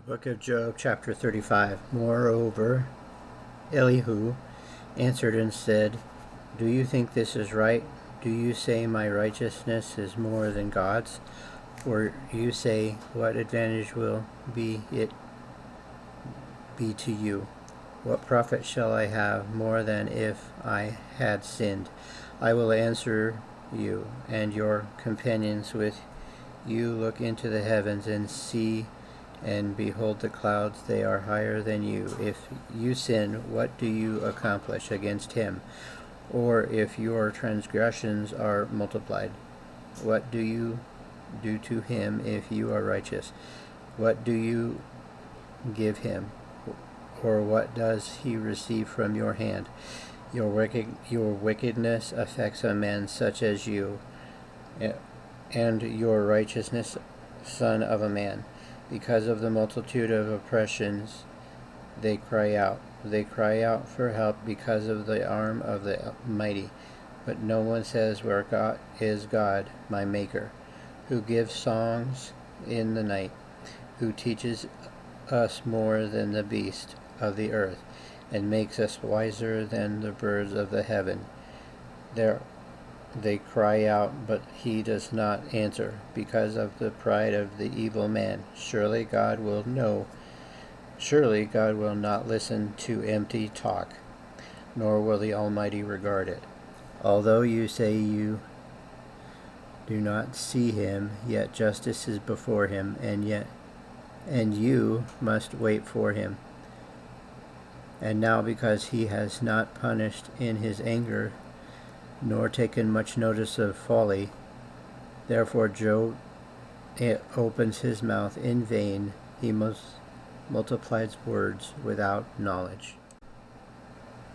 Book of Job, chapter 35. Moreover, Elihu answered and said, Do you think this is right? Do you say my righteousness is more than God's? Or you say, What advantage will it be to you? What profit shall I have more than if I had sinned? I will answer you, and your companions with you look into the heavens and see, and behold the clouds, they are higher than you. If you sin, what do you accomplish against him? Or if your transgressions are multiplied, what do you do to him if you are righteous? What do you give him? Or what does he receive from your hand? Your wickedness affects a man such as you, and your righteousness, son of a man. Because of the multitude of oppressions, they cry out. They cry out for help because of the arm of the mighty. But no one says, Where God is God, my Maker, who gives songs in the night, who teaches us more than the beast of the earth, and makes us wiser than the birds of the heaven. They cry out, but he does not answer, because of the pride of the evil man. Surely God will not listen to empty talk, nor will the Almighty regard it. Although you say you do not see him, yet justice is before him, and you must wait for him. And now, because he has not punished in his anger, nor taken much notice of folly, therefore Job opens his mouth in vain. He multiplies words without knowledge.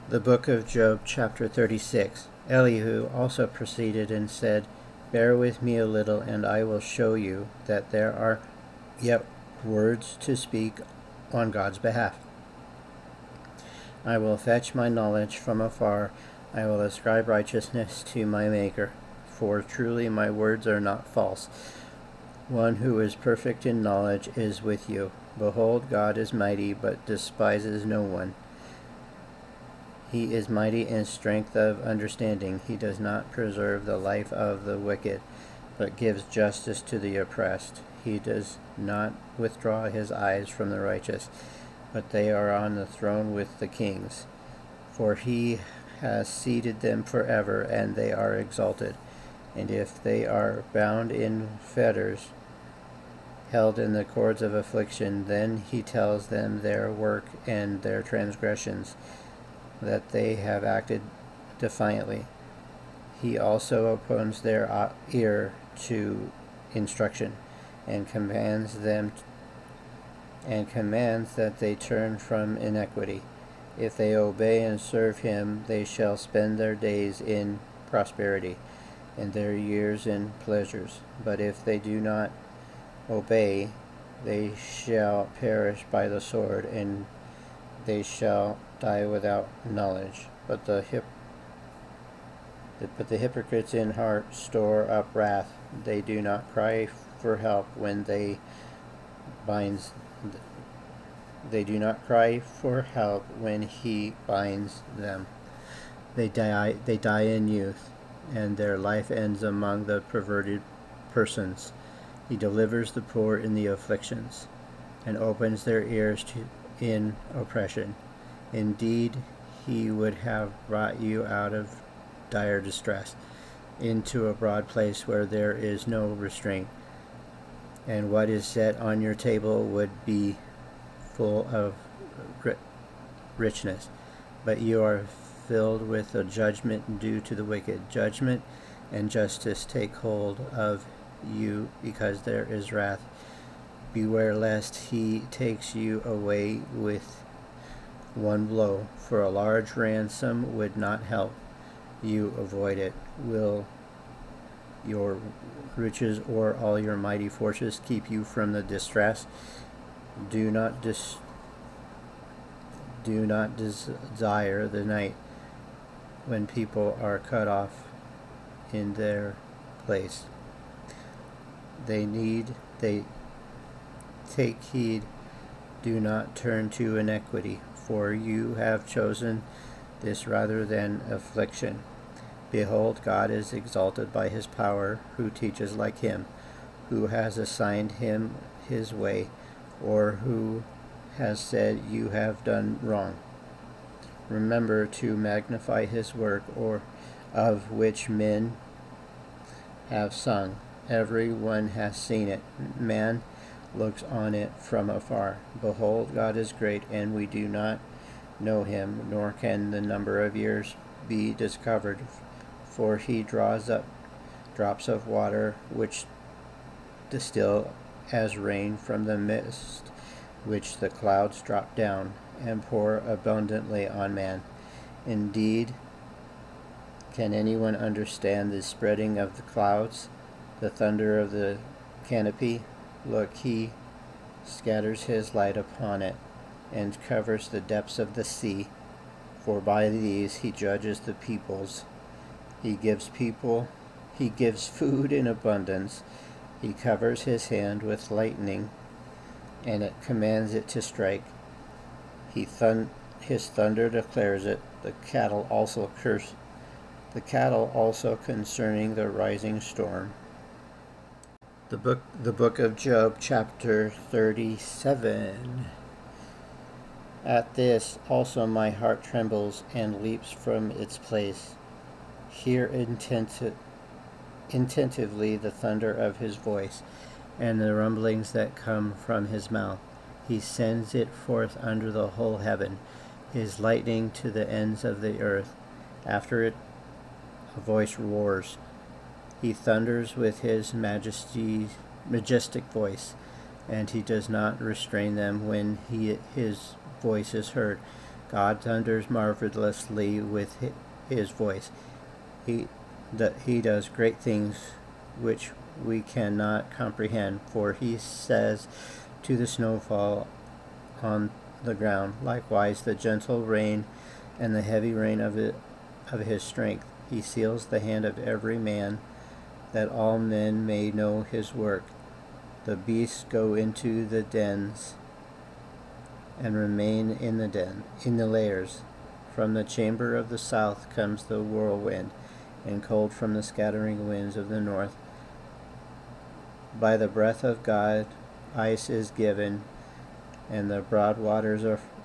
The book of Job, chapter 36. Elihu also proceeded and said, Bear with me a little, and I will show you that there are yet words to speak on God's behalf. I will fetch my knowledge from afar. I will ascribe righteousness to my Maker, for truly my words are not false. One who is perfect in knowledge is with you. Behold, God is mighty, but despises no one. He is mighty in strength of understanding. He does not preserve the life of the wicked, but gives justice to the oppressed. He does not withdraw his eyes from the righteous, but they are on the throne with the kings. For he has seated them forever, and they are exalted. And if they are bound in fetters, held in the cords of affliction, then he tells them their work and their transgressions, that they have acted defiantly. He also opens their ear to instruction, and commands that they turn from iniquity. If they obey and serve him, they shall spend their days in prosperity, and their years in pleasures. But if they do not obey, they shall perish by the sword, and they shall die without knowledge. But the hypocrites in heart store up wrath. They do not cry for help when they he binds them. They die in youth, and their life ends among the perverted persons. He delivers the poor in the afflictions, and opens their ears in oppression. Indeed, he would have brought you out of dire distress, into a broad place where there is no restraint, and what is set on your table would be full of richness. But you are filled with a judgment due to the wicked. Judgment and justice take hold of you, because there is wrath. Beware lest he takes you away with one blow, for a large ransom would not help you avoid it. Will your riches or all your mighty forces keep you from the distress? Do not desire the night when people are cut off in their place. They take heed Do not turn to iniquity, for you have chosen this rather than affliction. Behold, God is exalted by his power, who teaches like him, who has assigned him his way, or who has said, you have done wrong. Remember to magnify his work, or of which men have sung. Every one has seen it. Man looks on it from afar. Behold, God is great, and we do not know him, nor can the number of years be discovered. For he draws up drops of water, which distill as rain from the mist, which the clouds drop down, and pour abundantly on man. Indeed, can anyone understand the spreading of the clouds, the thunder of the canopy? Look, he scatters his light upon it, and covers the depths of the sea. For by these he judges the peoples. He gives food in abundance. He covers his hand with lightning, and it commands it to strike. His thunder declares it. The cattle also concerning the rising storm. The book of Job, chapter 37. At this also my heart trembles and leaps from its place. Hear attentively the thunder of his voice, and the rumblings that come from his mouth. He sends it forth under the whole heaven, his lightning to the ends of the earth. After it a voice roars. He thunders with his majestic voice, and he does not restrain them when his voice is heard. God thunders marvelously with his voice. He does great things which we cannot comprehend, for he says to the snowfall on the ground, likewise the gentle rain and the heavy rain of his strength. He seals the hand of every man, that all men may know his work. The beasts go into the dens and remain in the lairs. From the chamber of the south comes the whirlwind, and cold from the scattering winds of the north. By the breath of God ice is given, and the broad waters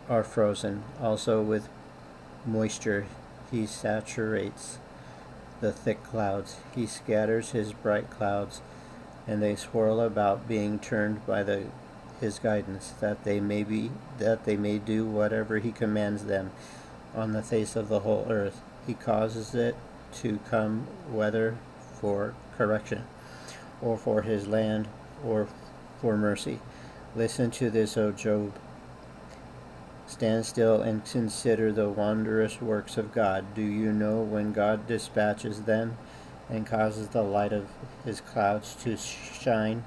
are frozen. Also with moisture he saturates the thick clouds. He scatters his bright clouds, and they swirl about, being turned by his guidance, that they may do whatever he commands them on the face of the whole earth. He causes it to come, whether for correction, or for his land, or for mercy. Listen to this, O Job. Stand still and consider the wondrous works of God. Do you know when God dispatches them and causes the light of his clouds to shine?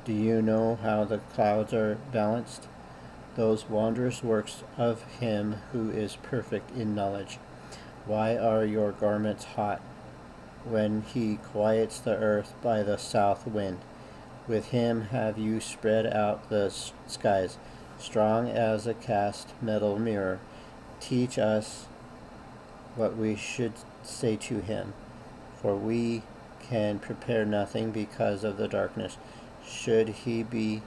Do you know how the clouds are balanced? Those wondrous works of him who is perfect in knowledge. Why are your garments hot when he quiets the earth by the south wind? With him have you spread out the skies, strong as a cast metal mirror. Teach us what we should say to him, for we can prepare nothing because of the darkness. Should he be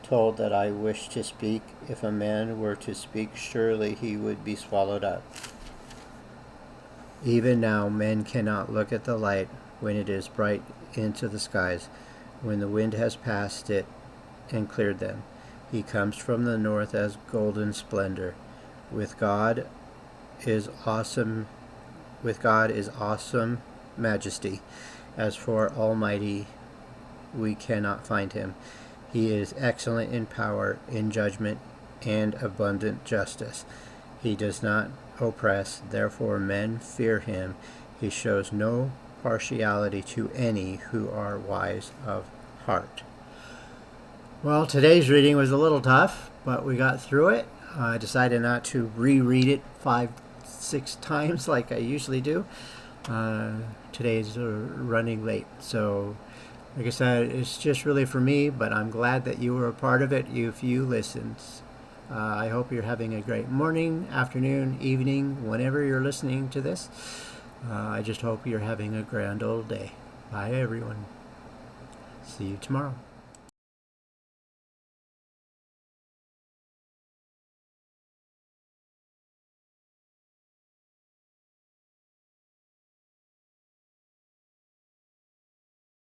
told that I wish to speak? If a man were to speak, surely he would be swallowed up. Even now men cannot look at the light when it is bright into the skies, when the wind has passed it and cleared them. He comes from the north as golden splendor. With God is awesome majesty. As for Almighty, we cannot find him. He is excellent in power, in judgment, and abundant justice. He does not oppress, therefore men fear him. He shows no partiality to any who are wise of heart. Well, today's reading was a little tough, but we got through it. I decided not to reread it 5-6 times like I usually do. Today's running late, so Like I said, it's just really for me, but I'm glad that you were a part of it if you listened. I hope you're having a great morning, afternoon, evening, whenever you're listening to this. I just hope you're having a grand old day. Bye, everyone. See you tomorrow.